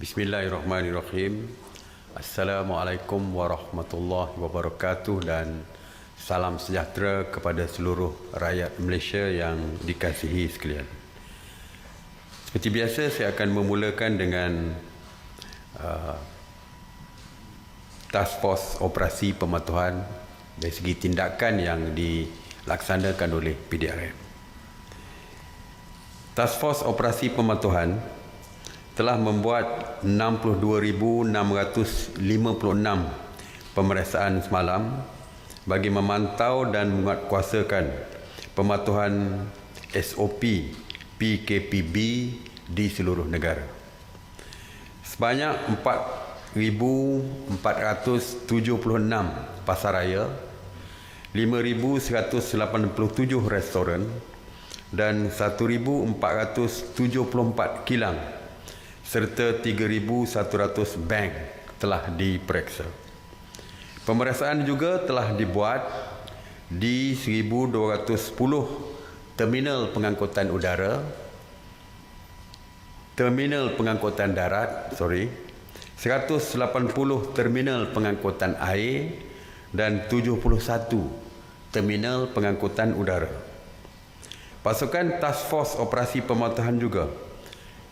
Bismillahirrahmanirrahim. Assalamualaikum warahmatullahi wabarakatuh dan salam sejahtera kepada seluruh rakyat Malaysia yang dikasihi sekalian. Seperti biasa, saya akan memulakan dengan Task Force Operasi Pematuhan dari segi tindakan yang dilaksanakan oleh PDRM. Task Force Operasi Pematuhan telah membuat 62,656 pemeriksaan semalam bagi memantau dan menguatkuasakan pematuhan SOP PKPB di seluruh negara. Sebanyak 4,476 pasaraya, 5,187 restoran dan 1,474 kilang serta 3,100 bank telah diperiksa. Pemeriksaan juga telah dibuat di 1,210 terminal pengangkutan darat, 180 terminal pengangkutan air dan 71 terminal pengangkutan udara. Pasukan Task Force Operasi Pematuhan juga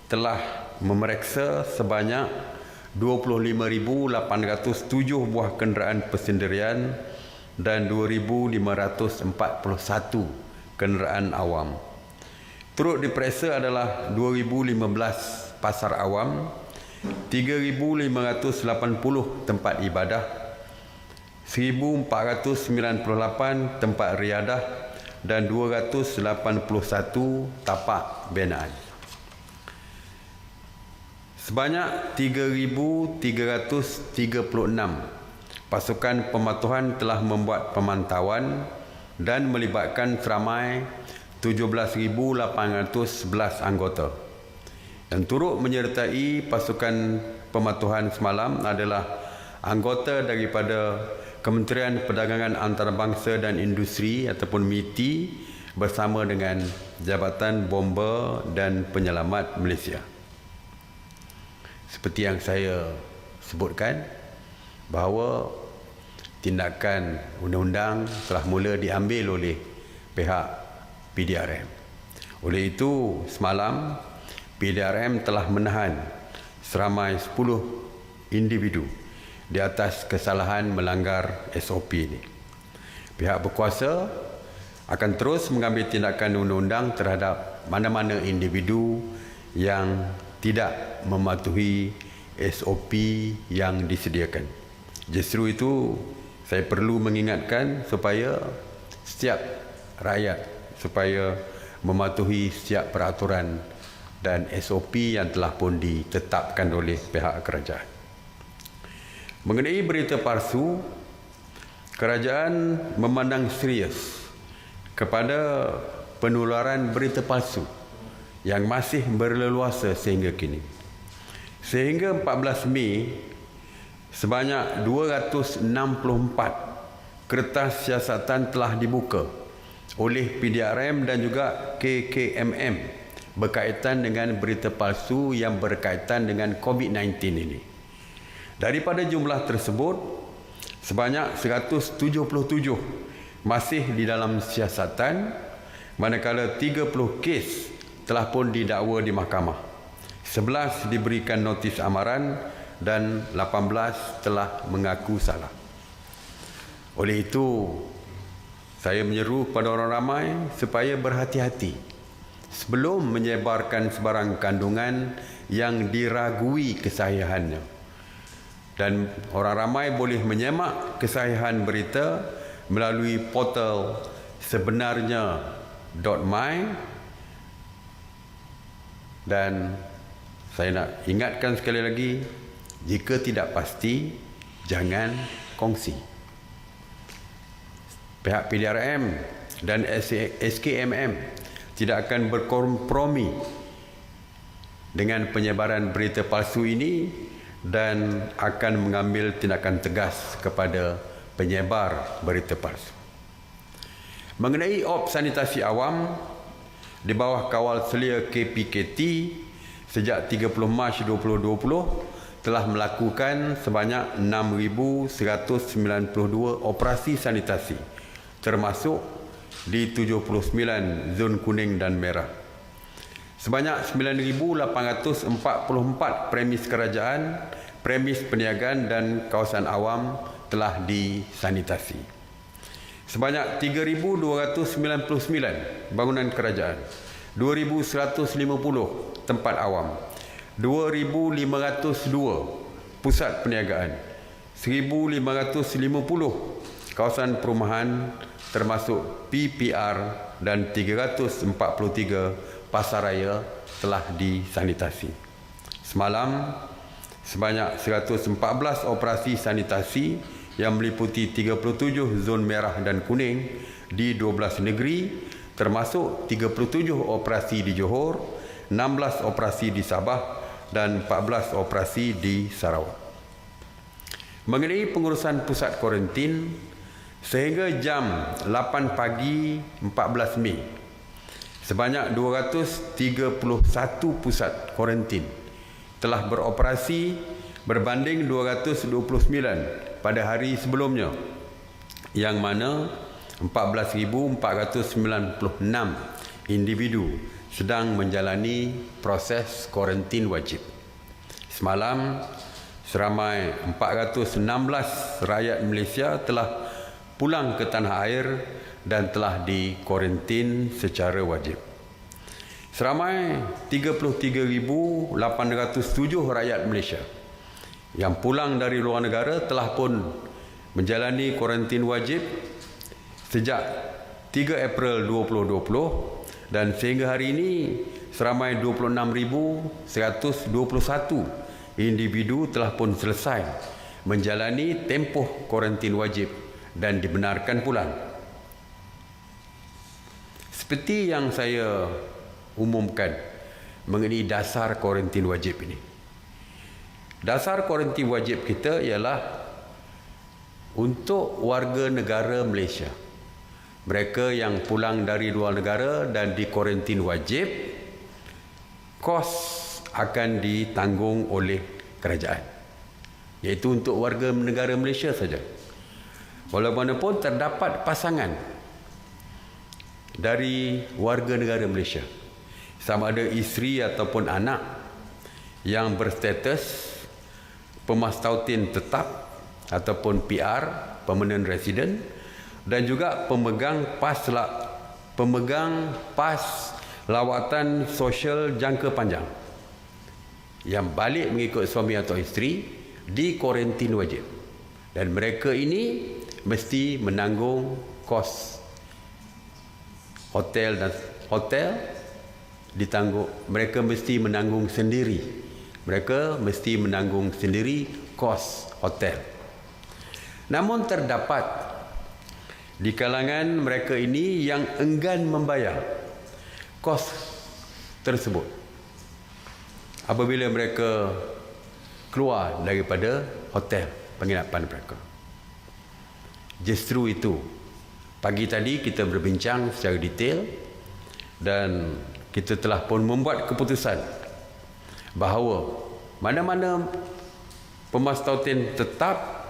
telah memeriksa sebanyak 25,807 buah kenderaan persendirian dan 2,541 kenderaan awam. Turut diperiksa adalah 2,015 pasar awam, 3,580 tempat ibadah, 1,498 tempat riadah dan 281 tapak binaan. Sebanyak 3,336 pasukan pematuhan telah membuat pemantauan dan melibatkan seramai 17,811 anggota. Yang turut menyertai pasukan pematuhan semalam adalah anggota daripada Kementerian Perdagangan Antarabangsa dan Industri ataupun MITI bersama dengan Jabatan Bomba dan Penyelamat Malaysia. Seperti yang saya sebutkan, bahawa tindakan undang-undang telah mula diambil oleh pihak PDRM. Oleh itu, semalam PDRM telah menahan seramai 10 individu di atas kesalahan melanggar SOP ini. Pihak berkuasa akan terus mengambil tindakan undang-undang terhadap mana-mana individu yang tidak mematuhi SOP yang disediakan. Justru itu, saya perlu mengingatkan supaya setiap rakyat supaya mematuhi setiap peraturan dan SOP yang telah pun ditetapkan oleh pihak kerajaan. Mengenai berita palsu, kerajaan memandang serius kepada penularan berita palsu yang masih berleluasa sehingga kini. Sehingga 14 Mei, sebanyak 264 kertas siasatan telah dibuka oleh PDRM dan juga KKMM berkaitan dengan berita palsu yang berkaitan dengan COVID-19 ini. Daripada jumlah tersebut, sebanyak 177 masih di dalam siasatan, manakala 30 kes telah pun didakwa di mahkamah. 11 diberikan notis amaran dan 18 telah mengaku salah. Oleh itu, saya menyeru kepada orang ramai supaya berhati-hati sebelum menyebarkan sebarang kandungan yang diragui kesahihannya. Dan orang ramai boleh menyemak kesahihan berita melalui portal sebenarnya.my. Dan saya nak ingatkan sekali lagi, jika tidak pasti, jangan kongsi. Pihak PDRM dan SKMM tidak akan berkompromi dengan penyebaran berita palsu ini dan akan mengambil tindakan tegas kepada penyebar berita palsu. Mengenai op sanitasi awam, di bawah kawal selia KPKT, sejak 30 Mac 2020 telah melakukan sebanyak 6,192 operasi sanitasi, termasuk di 79 zon kuning dan merah. Sebanyak 9,844 premis kerajaan, premis perniagaan dan kawasan awam telah disanitasi. Sebanyak 3,299 bangunan kerajaan, 2,150 tempat awam, 2,502 pusat perniagaan, 1,550 kawasan perumahan termasuk PPR dan 343 pasaraya telah disanitasi. Semalam, sebanyak 114 operasi sanitasi yang meliputi 37 zon merah dan kuning di 12 negeri, termasuk 37 operasi di Johor, 16 operasi di Sabah dan 14 operasi di Sarawak. Mengenai pengurusan pusat kuarantin, sehingga jam 8 pagi 14 Mei, sebanyak 231 pusat kuarantin telah beroperasi berbanding 229 pada hari sebelumnya, yang mana 14,496 individu sedang menjalani proses kuarantin wajib. Semalam, seramai 416 rakyat Malaysia telah pulang ke tanah air dan telah dikuarantin secara wajib. Seramai 33,807 rakyat Malaysia yang pulang dari luar negara telah pun menjalani kuarantin wajib sejak 3 April 2020 dan sehingga hari ini seramai 26,121 individu telah pun selesai menjalani tempoh kuarantin wajib dan dibenarkan pulang. Seperti yang saya umumkan mengenai dasar kuarantin wajib ini. Dasar kuarantin wajib kita ialah untuk warga negara Malaysia. Mereka yang pulang dari luar negara dan dikuarantin wajib, kos akan ditanggung oleh kerajaan. Iaitu untuk warga negara Malaysia saja. Walaupun terdapat pasangan dari warga negara Malaysia, sama ada isteri ataupun anak yang berstatus pemastautin tetap ataupun PR, permanent resident, dan juga pemegang pas lawatan sosial jangka panjang yang balik mengikut suami atau isteri di kuarantin wajib. Dan mereka ini mesti menanggung kos hotel ditanggung. Mereka mesti menanggung sendiri. Mereka mesti menanggung sendiri kos hotel. Namun terdapat di kalangan mereka ini yang enggan membayar kos tersebut apabila mereka keluar daripada hotel penginapan mereka. Justru itu, pagi tadi kita berbincang secara detail dan kita telah pun membuat keputusan bahawa mana-mana pemastautin tetap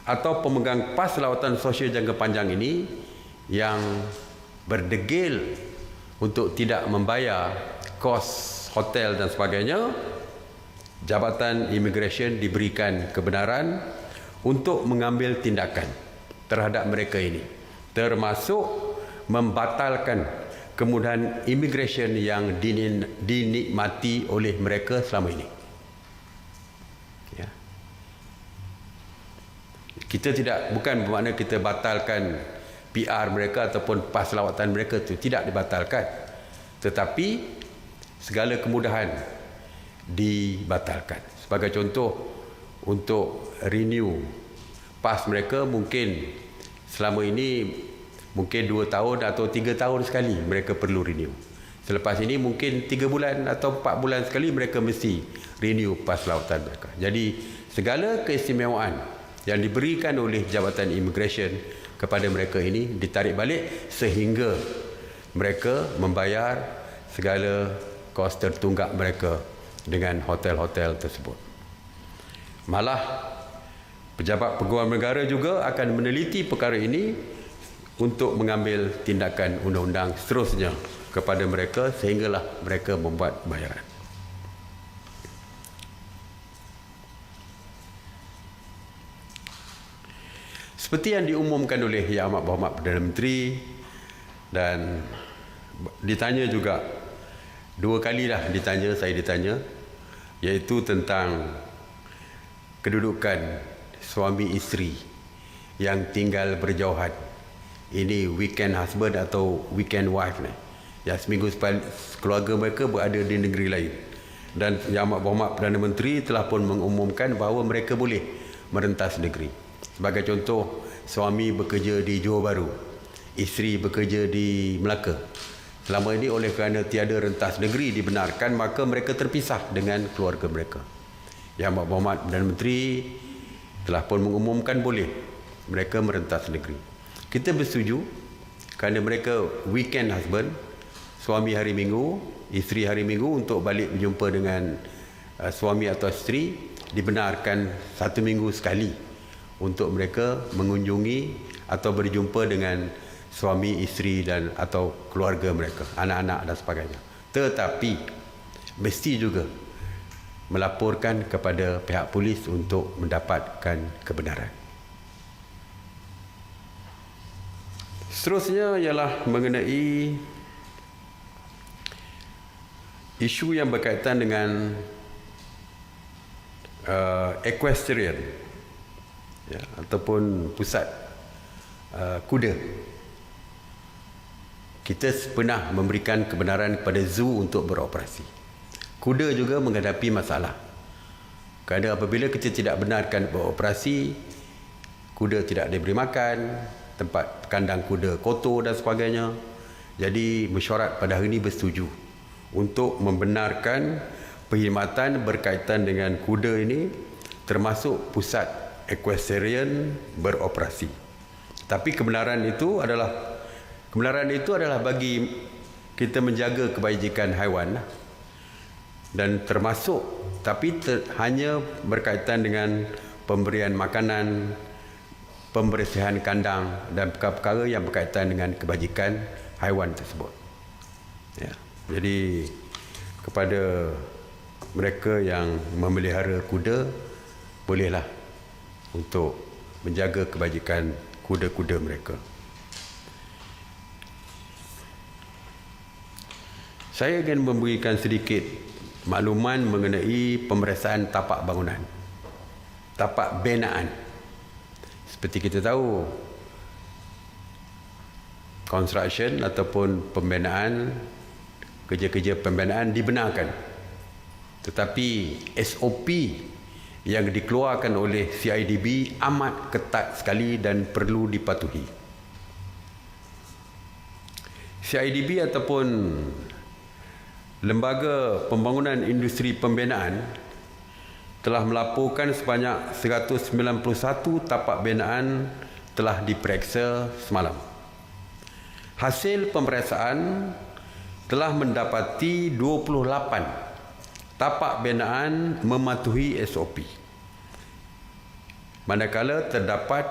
atau pemegang pas lawatan sosial jangka panjang ini yang berdegil untuk tidak membayar kos hotel dan sebagainya, Jabatan Imigresen diberikan kebenaran untuk mengambil tindakan terhadap mereka ini, termasuk membatalkan kemudahan imigresen yang dinikmati oleh mereka selama ini. Ya. Kita bukan bermakna kita batalkan PR mereka ataupun pas lawatan mereka itu, tidak dibatalkan, tetapi segala kemudahan dibatalkan. Sebagai contoh, untuk renew pas mereka mungkin selama ini mungkin 2 tahun atau 3 tahun sekali mereka perlu renew. Selepas ini mungkin 3 bulan atau 4 bulan sekali mereka mesti renew pas lawatan mereka. Jadi segala keistimewaan yang diberikan oleh Jabatan Imigresen kepada mereka ini ditarik balik sehingga mereka membayar segala kos tertunggak mereka dengan hotel-hotel tersebut. Malah pejabat peguam negara juga akan meneliti perkara ini untuk mengambil tindakan undang-undang seterusnya kepada mereka sehinggalah mereka membuat bayaran. Seperti yang diumumkan oleh Yang Amat Berhormat Perdana Menteri, dan ditanya juga, 2 kali dah saya ditanya, iaitu tentang kedudukan suami isteri yang tinggal berjauhan. Ini weekend husband atau weekend wife ni, yang seminggu keluarga mereka berada di negeri lain. Dan Yang Amat Berhormat Perdana Menteri telah pun mengumumkan bahawa mereka boleh merentas negeri. Sebagai contoh, suami bekerja di Johor Bahru, isteri bekerja di Melaka. Selama ini oleh kerana tiada rentas negeri dibenarkan, maka mereka terpisah dengan keluarga mereka. Yang Amat Berhormat Perdana Menteri telah pun mengumumkan boleh mereka merentas negeri. Kita bersetuju kerana mereka weekend husband, suami hari Minggu, isteri hari Minggu untuk balik berjumpa dengan suami atau isteri, dibenarkan 1 minggu sekali untuk mereka mengunjungi atau berjumpa dengan suami, isteri dan atau keluarga mereka, anak-anak dan sebagainya. Tetapi mesti juga melaporkan kepada pihak polis untuk mendapatkan kebenaran. Seterusnya ialah mengenai isu yang berkaitan dengan equestrian, ya, ataupun pusat kuda. Kita pernah memberikan kebenaran kepada zoo untuk beroperasi. Kuda juga menghadapi masalah. Kerana apabila kita tidak benarkan beroperasi, kuda tidak diberi makan, tempat kandang kuda kotor dan sebagainya. Jadi mesyuarat pada hari ini bersetuju untuk membenarkan perkhidmatan berkaitan dengan kuda ini, termasuk pusat equestrian beroperasi. Tapi kebenaran itu adalah bagi kita menjaga kebajikan haiwan, dan termasuk hanya berkaitan dengan pemberian makanan, pembersihan kandang dan perkara-perkara yang berkaitan dengan kebajikan haiwan tersebut. Ya. Jadi kepada mereka yang memelihara kuda, bolehlah untuk menjaga kebajikan kuda-kuda mereka. Saya akan memberikan sedikit makluman mengenai pemeriksaan tapak bangunan, tapak binaan. Seperti kita tahu, construction ataupun pembinaan, kerja-kerja pembinaan dibenarkan. Tetapi SOP yang dikeluarkan oleh CIDB amat ketat sekali dan perlu dipatuhi. CIDB ataupun Lembaga Pembangunan Industri Pembinaan telah melaporkan sebanyak 191 tapak binaan telah diperiksa semalam. Hasil pemeriksaan telah mendapati 28 tapak binaan mematuhi SOP. Manakala terdapat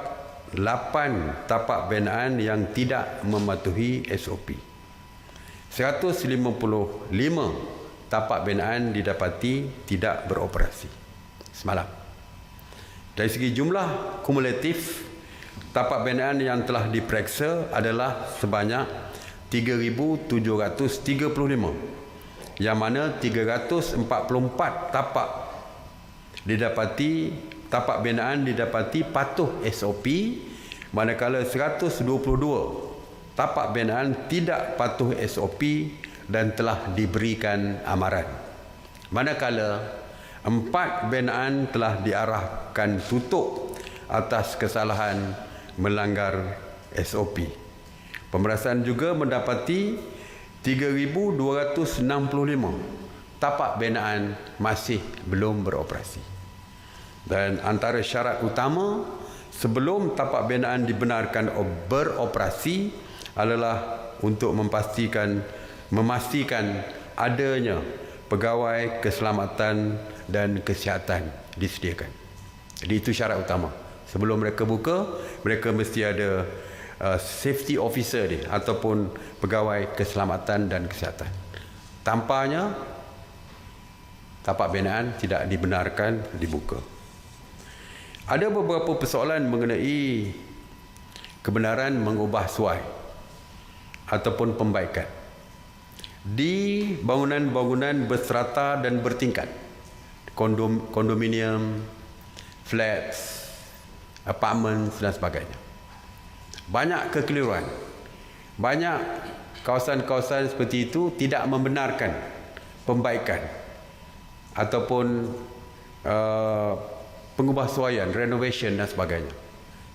8 tapak binaan yang tidak mematuhi SOP. 155 tapak binaan didapati tidak beroperasi semalam. Dari segi jumlah kumulatif, tapak binaan yang telah diperiksa adalah sebanyak 3,735, yang mana 344 tapak binaan didapati patuh SOP, manakala 122 tapak binaan tidak patuh SOP dan telah diberikan amaran. Manakala 4 binaan telah diarahkan tutup atas kesalahan melanggar SOP. Pemeriksaan juga mendapati 3,265 tapak binaan masih belum beroperasi. Dan antara syarat utama sebelum tapak binaan dibenarkan beroperasi adalah untuk memastikan adanya pegawai keselamatan dan kesihatan disediakan. Jadi itu syarat utama. Sebelum mereka buka, mereka mesti ada safety officer dia ataupun pegawai keselamatan dan kesihatan. Tanpanya tapak binaan tidak dibenarkan dibuka. Ada beberapa persoalan mengenai kebenaran mengubah suai ataupun pembaikan di bangunan-bangunan berserata dan bertingkat, kondominium, flats, apartments dan sebagainya. Banyak kekeliruan. Banyak kawasan-kawasan seperti itu tidak membenarkan pembaikan ataupun pengubahsuaian, renovation dan sebagainya.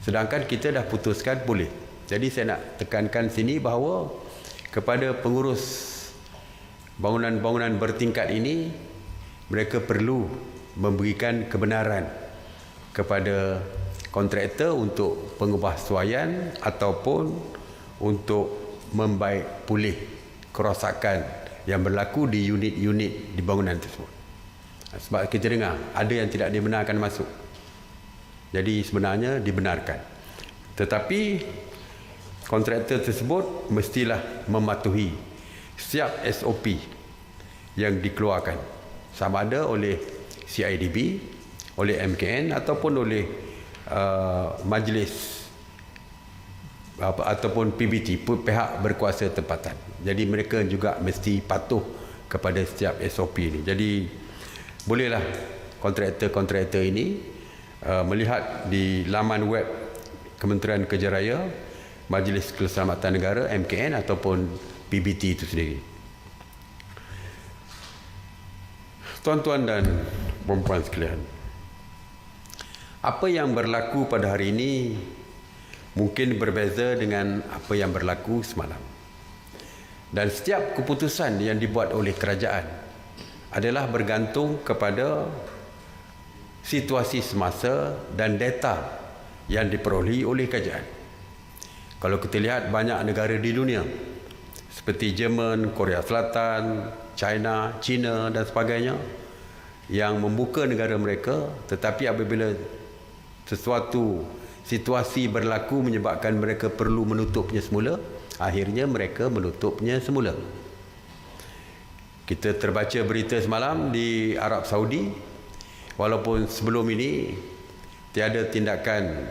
Sedangkan kita dah putuskan boleh. Jadi saya nak tekankan sini bahawa kepada pengurus bangunan-bangunan bertingkat ini, mereka perlu memberikan kebenaran kepada kontraktor untuk pengubahsuaian ataupun untuk membaik pulih kerosakan yang berlaku di unit-unit di bangunan tersebut. Sebab kita dengar ada yang tidak dibenarkan masuk. Jadi sebenarnya dibenarkan. Tetapi kontraktor tersebut mestilah mematuhi setiap SOP yang dikeluarkan, sama ada oleh CIDB, oleh MKN ataupun oleh majlis ataupun PBT, pihak berkuasa tempatan. Jadi mereka juga mesti patuh kepada setiap SOP ini. Jadi bolehlah kontraktor-kontraktor ini melihat di laman web Kementerian Kerja Raya, Majlis Keselamatan Negara MKN ataupun PBT itu sendiri. Tuan-tuan dan puan-puan sekalian, apa yang berlaku pada hari ini mungkin berbeza dengan apa yang berlaku semalam. Dan setiap keputusan yang dibuat oleh kerajaan adalah bergantung kepada situasi semasa dan data yang diperolehi oleh kerajaan. Kalau kita lihat banyak negara di dunia seperti Jerman, Korea Selatan, China dan sebagainya yang membuka negara mereka, tetapi apabila sesuatu situasi berlaku menyebabkan mereka perlu menutupnya semula, akhirnya mereka menutupnya semula. Kita terbaca berita semalam di Arab Saudi, walaupun sebelum ini tiada tindakan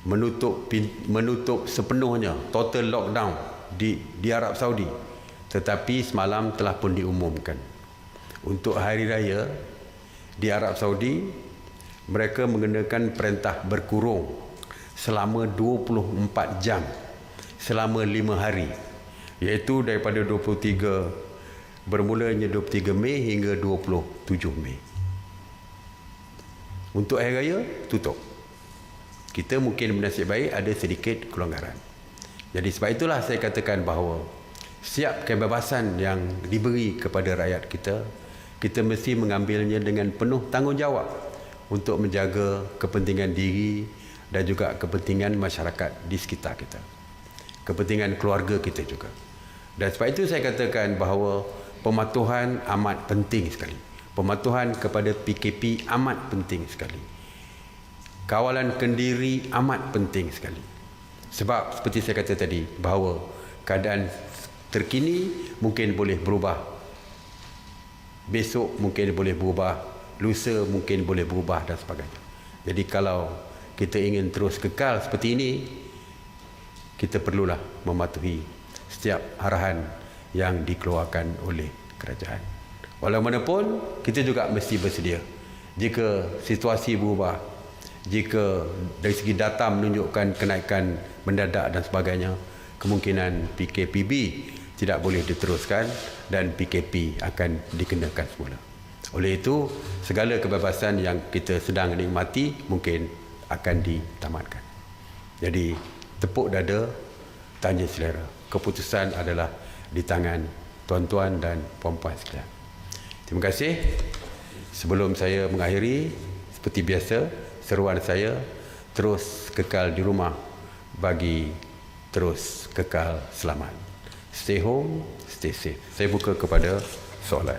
menutup sepenuhnya, total lockdown di Arab Saudi, tetapi semalam telah pun diumumkan untuk hari raya di Arab Saudi mereka mengenakan perintah berkurung selama 24 jam selama 5 hari, iaitu daripada 23 Mei hingga 27 Mei. Untuk hari raya tutup. Kita mungkin bernasib baik ada sedikit kelonggaran. Jadi sebab itulah saya katakan bahawa setiap kebebasan yang diberi kepada rakyat kita, kita mesti mengambilnya dengan penuh tanggungjawab untuk menjaga kepentingan diri dan juga kepentingan masyarakat di sekitar kita, kepentingan keluarga kita juga. Dan sebab itu saya katakan bahawa pematuhan amat penting sekali. Pematuhan kepada PKP amat penting sekali. Kawalan kendiri amat penting sekali. Sebab seperti saya kata tadi bahawa keadaan terkini mungkin boleh berubah. Besok mungkin boleh berubah, lusa mungkin boleh berubah dan sebagainya. Jadi kalau kita ingin terus kekal seperti ini, kita perlulah mematuhi setiap arahan yang dikeluarkan oleh kerajaan. Walaupun kita juga mesti bersedia jika situasi berubah, jika dari segi data menunjukkan kenaikan mendadak dan sebagainya, kemungkinan PKPB tidak boleh diteruskan dan PKP akan dikenakan semula. Oleh itu, segala kebebasan yang kita sedang nikmati mungkin akan ditamatkan. Jadi, tepuk dada, tanya selera. Keputusan adalah di tangan tuan-tuan dan puan-puan sekalian. Terima kasih. Sebelum saya mengakhiri, seperti biasa, seruan saya, terus kekal di rumah bagi terus kekal selamat. Stay home, stay safe. Saya buka kepada soalan.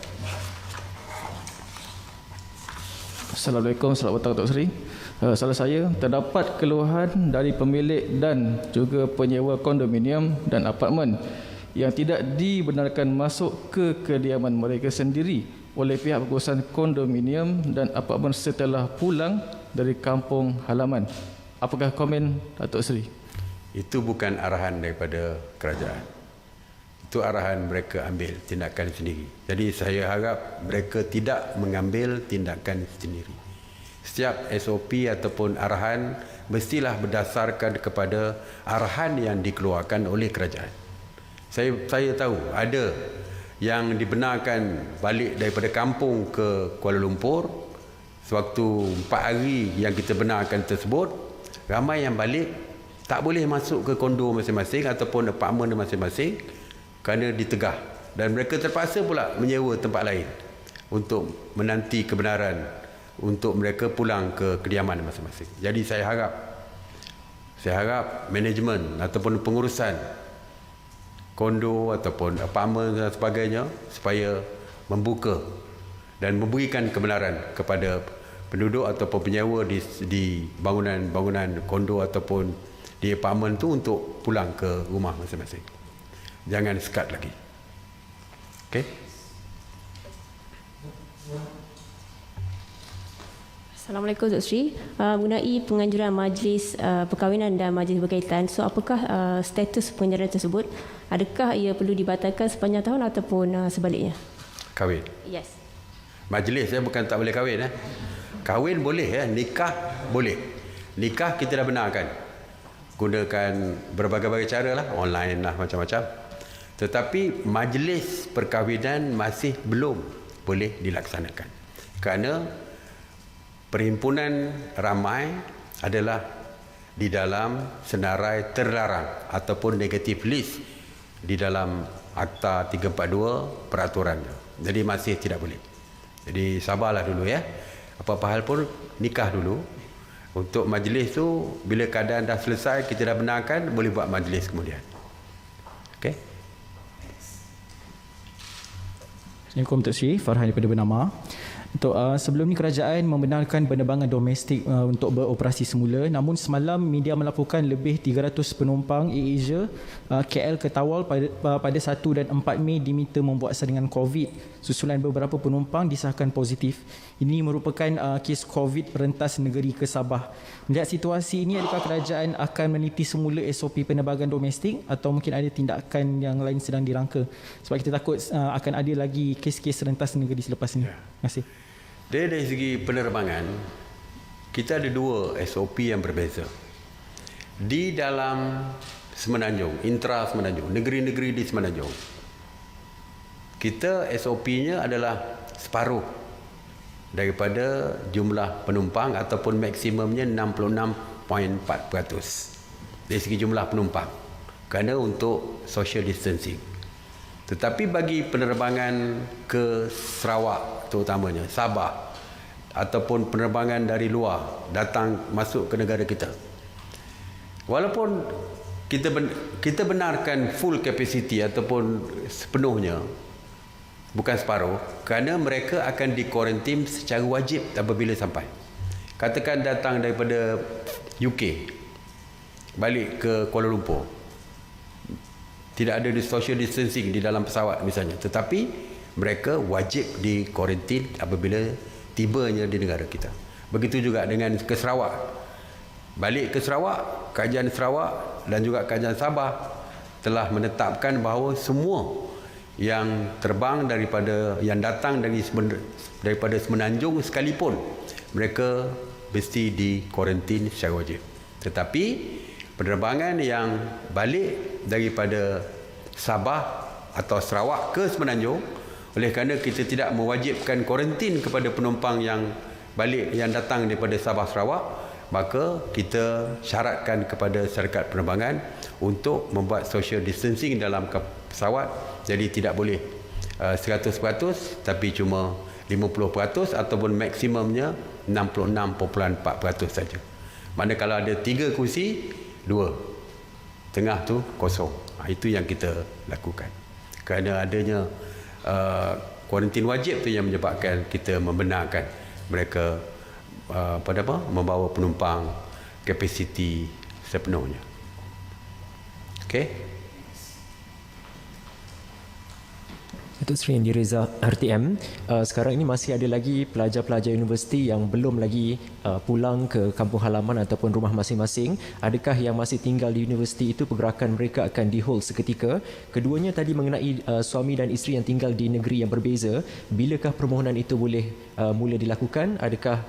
Assalamualaikum, selamat petang Datuk Seri. Salah saya, terdapat keluhan dari pemilik dan juga penyewa kondominium dan apartmen yang tidak dibenarkan masuk ke kediaman mereka sendiri oleh pihak pengurusan kondominium dan apartmen setelah pulang dari kampung halaman. Apakah komen Datuk Seri? Itu bukan arahan daripada kerajaan. Itu arahan mereka ambil tindakan sendiri. Jadi saya harap mereka tidak mengambil tindakan sendiri. Setiap SOP ataupun arahan mestilah berdasarkan kepada arahan yang dikeluarkan oleh kerajaan. Saya tahu ada yang dibenarkan balik daripada kampung ke Kuala Lumpur sewaktu 4 hari yang kita benarkan tersebut, ramai yang balik tak boleh masuk ke kondo masing-masing ataupun apartmen masing-masing kerana ditegah, dan mereka terpaksa pula menyewa tempat lain untuk menanti kebenaran untuk mereka pulang ke kediaman masing-masing. Jadi saya harap manajemen ataupun pengurusan kondo ataupun apartmen dan sebagainya supaya membuka dan memberikan kebenaran kepada penduduk ataupun penyewa di bangunan-bangunan kondo ataupun di apartmen tu untuk pulang ke rumah masing-masing. Jangan sekat lagi. Okey? Assalamualaikum Dr. Sri. Mengenai penganjuran majlis perkahwinan dan majlis berkaitan, so apakah status penganjuran tersebut? Adakah ia perlu dibatalkan sepanjang tahun ataupun sebaliknya? Kahwin. Yes. Majlis bukan tak boleh kahwin. Kahwin boleh, nikah boleh. Nikah kita dah benarkan. Gunakan berbagai-bagai cara lah, online lah, macam-macam. Tetapi majlis perkahwinan masih belum boleh dilaksanakan. Kerana perhimpunan ramai adalah di dalam senarai terlarang ataupun negative list di dalam Akta 342 peraturannya. Jadi masih tidak boleh. Jadi sabarlah dulu ya. Apa-apa hal pun nikah dulu. Untuk majlis tu bila keadaan dah selesai, kita dah benarkan, boleh buat majlis kemudian. Okey. Assalamualaikum Dr. Sri, Farhan daripada Bernama. Untuk sebelum ni kerajaan membenarkan penerbangan domestik untuk beroperasi semula, namun semalam media melaporkan lebih 300 penumpang AirAsia KL ke Tawau pada 1 dan 4 Mei diminta membuat saringan COVID susulan beberapa penumpang disahkan positif. Ini merupakan kes COVID perentas negeri ke Sabah. Melihat situasi ini, adakah kerajaan akan meneliti semula SOP penerbangan domestik atau mungkin ada tindakan yang lain sedang dirangka? Sebab kita takut akan ada lagi kes-kes rentas negeri selepas ini. Terima kasih. Dari segi penerbangan, kita ada 2 SOP yang berbeza. Di dalam Semenanjung, intra Semenanjung, negeri-negeri di Semenanjung, kita SOP-nya adalah separuh daripada jumlah penumpang ataupun maksimumnya 66.4% dari segi jumlah penumpang, kerana untuk social distancing. Tetapi bagi penerbangan ke Sarawak terutamanya, Sabah ataupun penerbangan dari luar datang masuk ke negara kita, walaupun kita benarkan full capacity ataupun sepenuhnya, bukan separuh, kerana mereka akan dikuarantin secara wajib apabila sampai. Katakan datang daripada UK balik ke Kuala Lumpur, tidak ada social distancing di dalam pesawat misalnya, tetapi mereka wajib dikuarantin apabila tibanya di negara kita. Begitu juga dengan ke Sarawak. Balik ke Sarawak, Kerajaan Sarawak dan juga Kerajaan Sabah telah menetapkan bahawa semua yang terbang yang datang daripada Semenanjung sekalipun, mereka mesti dikuarantin secara wajib. Tetapi penerbangan yang balik daripada Sabah atau Sarawak ke Semenanjung, oleh kerana kita tidak mewajibkan kuarantin kepada penumpang yang balik yang datang daripada Sabah Sarawak, maka kita syaratkan kepada syarikat penerbangan untuk membuat social distancing dalam pesawat. Jadi tidak boleh 100% tapi cuma 50% ataupun maksimumnya 66.4% saja. Mana kalau ada 3 kursi, 2 tengah tu kosong. Itu yang kita lakukan. Kerana adanya kuarantin wajib tu yang menyebabkan kita membenarkan mereka membawa penumpang kapasiti sepenuhnya. Okey. Datuk Seri Indi Reza RTM, sekarang ini masih ada lagi pelajar-pelajar universiti yang belum lagi pulang ke kampung halaman ataupun rumah masing-masing. Adakah yang masih tinggal di universiti itu pergerakan mereka akan di-hold seketika? Keduanya tadi mengenai suami dan isteri yang tinggal di negeri yang berbeza. Bilakah permohonan itu boleh mula dilakukan? Adakah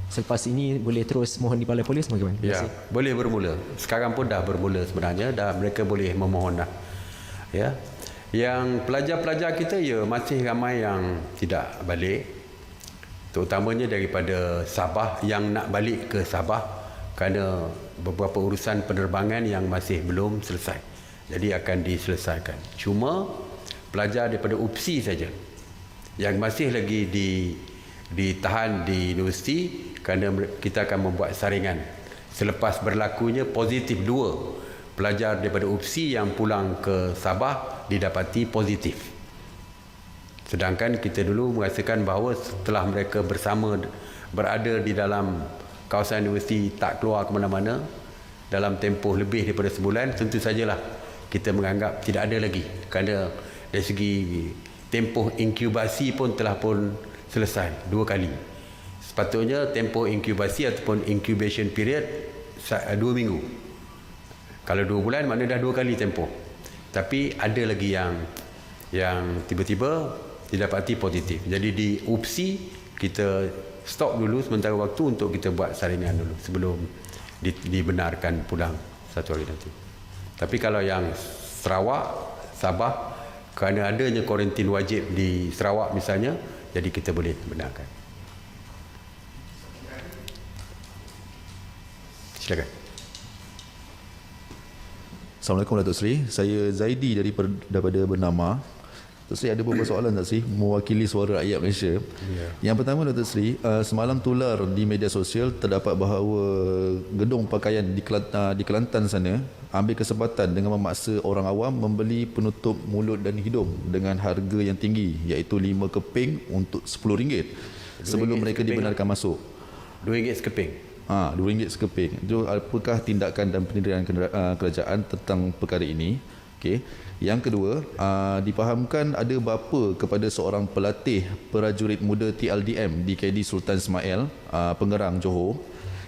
selepas ini boleh terus mohon di Balai Polis? Bagaimana? Ya, boleh bermula. Sekarang pun dah bermula sebenarnya. Dah mereka boleh memohon dah. Ya. Yang pelajar-pelajar kita masih ramai yang tidak balik, terutamanya daripada Sabah yang nak balik ke Sabah kerana beberapa urusan penerbangan yang masih belum selesai, jadi akan diselesaikan. Cuma pelajar daripada UPSI saja yang masih lagi ditahan di universiti kerana kita akan membuat saringan selepas berlakunya positif 2 pelajar daripada UPSI yang pulang ke Sabah didapati positif. Sedangkan kita dulu merasakan bahawa setelah mereka bersama berada di dalam kawasan universiti tak keluar ke mana-mana dalam tempoh lebih daripada sebulan, tentu sajalah kita menganggap tidak ada lagi kerana dari segi tempoh inkubasi pun telah pun selesai 2 kali. Sepatutnya tempoh inkubasi ataupun incubation period 2 minggu. Kalau 2 bulan maknanya dah 2 kali tempoh. Tapi ada lagi yang tiba-tiba didapati positif. Jadi di UPSI kita stop dulu sementara waktu untuk kita buat saringan dulu sebelum dibenarkan pulang satu hari nanti. Tapi kalau yang Sarawak, Sabah, kerana adanya kuarantin wajib di Sarawak misalnya, jadi kita boleh benarkan. Silakan. Assalamualaikum Datuk Seri, saya Zaidi daripada Bernama. Datuk Seri, ada beberapa soalan Datuk Seri mewakili suara rakyat Malaysia. Yang pertama Datuk Seri, semalam tular di media sosial terdapat bahawa gedung pakaian di Kelantan sana ambil kesempatan dengan memaksa orang awam membeli penutup mulut dan hidung dengan harga yang tinggi, iaitu 5 keping untuk RM10 sebelum mereka dibenarkan masuk. RM2 sekeping. RM2 sekeping. Itu apakah tindakan dan pendirian kerajaan tentang perkara ini? Okey. Yang kedua, dipahamkan ada bapa kepada seorang pelatih prajurit muda TLDM di KD Sultan Ismail, Pengerang, Johor,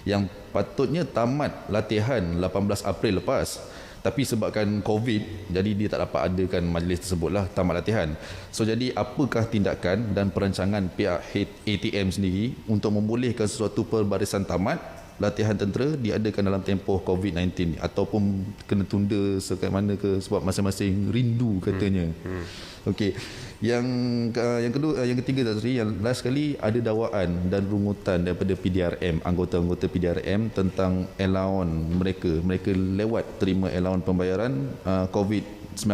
yang patutnya tamat latihan 18 April lepas. Tapi sebabkan COVID, jadi dia tak dapat adakan majlis tersebutlah, tamat latihan. So jadi apakah tindakan dan perancangan pihak ATM sendiri untuk membolehkan sesuatu perbarisan tamat latihan tentera diadakan dalam tempoh COVID-19 ataupun kena tunda sekat mana ke sebab masing-masing rindu katanya. Okey. Yang ketiga Datuk Seri, yang last kali ada dakwaan dan rungutan daripada PDRM, anggota-anggota PDRM tentang allowance mereka lewat terima allowance pembayaran COVID-19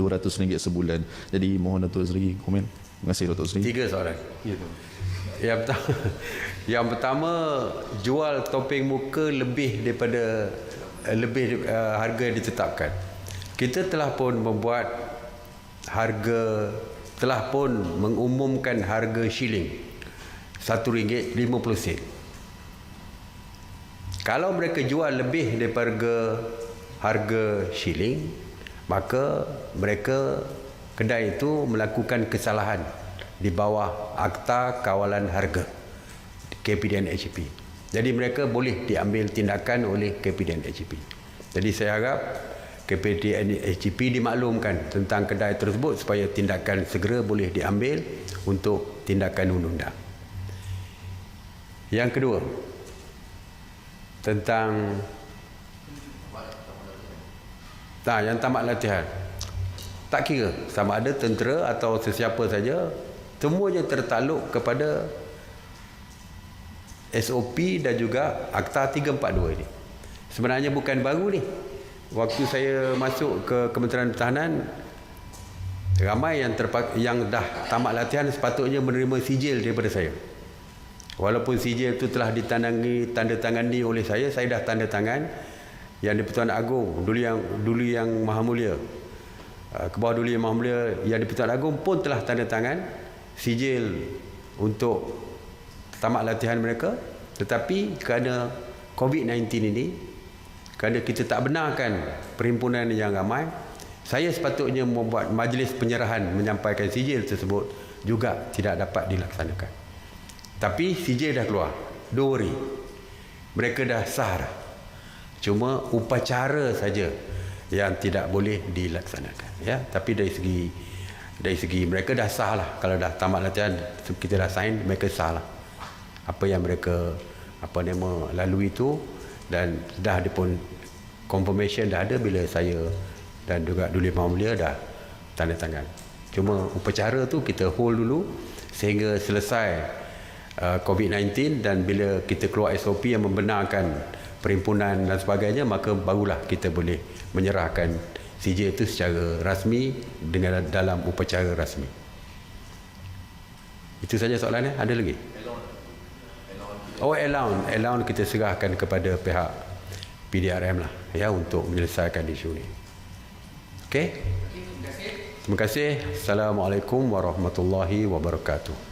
RM200 sebulan. Jadi mohon Datuk Seri komen. Terima kasih Datuk Seri. 3 soalan. Yang pertama, jual topeng muka lebih daripada harga yang ditetapkan. Kita telah pun mengumumkan harga shilling RM1.50. Kalau mereka jual lebih daripada harga shilling, maka mereka kedai itu melakukan kesalahan di bawah Akta Kawalan Harga KPDN HEP. Jadi mereka boleh diambil tindakan oleh KPDN HEP. Jadi saya harap KPDN HEP dimaklumkan tentang kedai tersebut supaya tindakan segera boleh diambil untuk tindakan undang-undang. Yang kedua, tentang yang tamat latihan. Tak kira sama ada tentera atau sesiapa saja, semuanya tertakluk kepada SOP dan juga Akta 342 ini. Sebenarnya bukan baru ni. Waktu saya masuk ke Kementerian Pertahanan, ramai yang dah tamat latihan sepatutnya menerima sijil daripada saya. Walaupun sijil itu telah tanda tangani oleh saya dah tanda tangan. Yang di-Pertuan Agong dulu yang Maha Mulia Kebawah Duli Yang Maha Mulia yang di-Pertuan Agong pun telah tanda tangan sijil untuk tamat latihan mereka, tetapi kerana COVID-19 ini, kerana kita tak benarkan perhimpunan yang ramai, saya sepatutnya membuat majlis penyerahan menyampaikan sijil tersebut juga tidak dapat dilaksanakan. Tapi sijil dah keluar, don't worry, mereka dah sah dah. Cuma upacara saja yang tidak boleh dilaksanakan, ya. Tapi dari segi mereka dah sah lah. Kalau dah tamat latihan, kita dah sign, mereka sah lah apa yang mereka lalui itu, dan dah ada pun confirmation dah ada bila saya dan juga Duli Maha Mulia dah tanda tangan. Cuma upacara tu kita hold dulu sehingga selesai COVID-19, dan bila kita keluar SOP yang membenarkan perhimpunan dan sebagainya, maka barulah kita boleh menyerahkan sijil itu secara rasmi dengan dalam upacara rasmi. Itu saja soalannya. Ada lagi? Oh, allowance kita serahkan kepada pihak PDRM lah, ya, untuk menyelesaikan isu ini. Okey? Terima kasih. Assalamualaikum warahmatullahi wabarakatuh.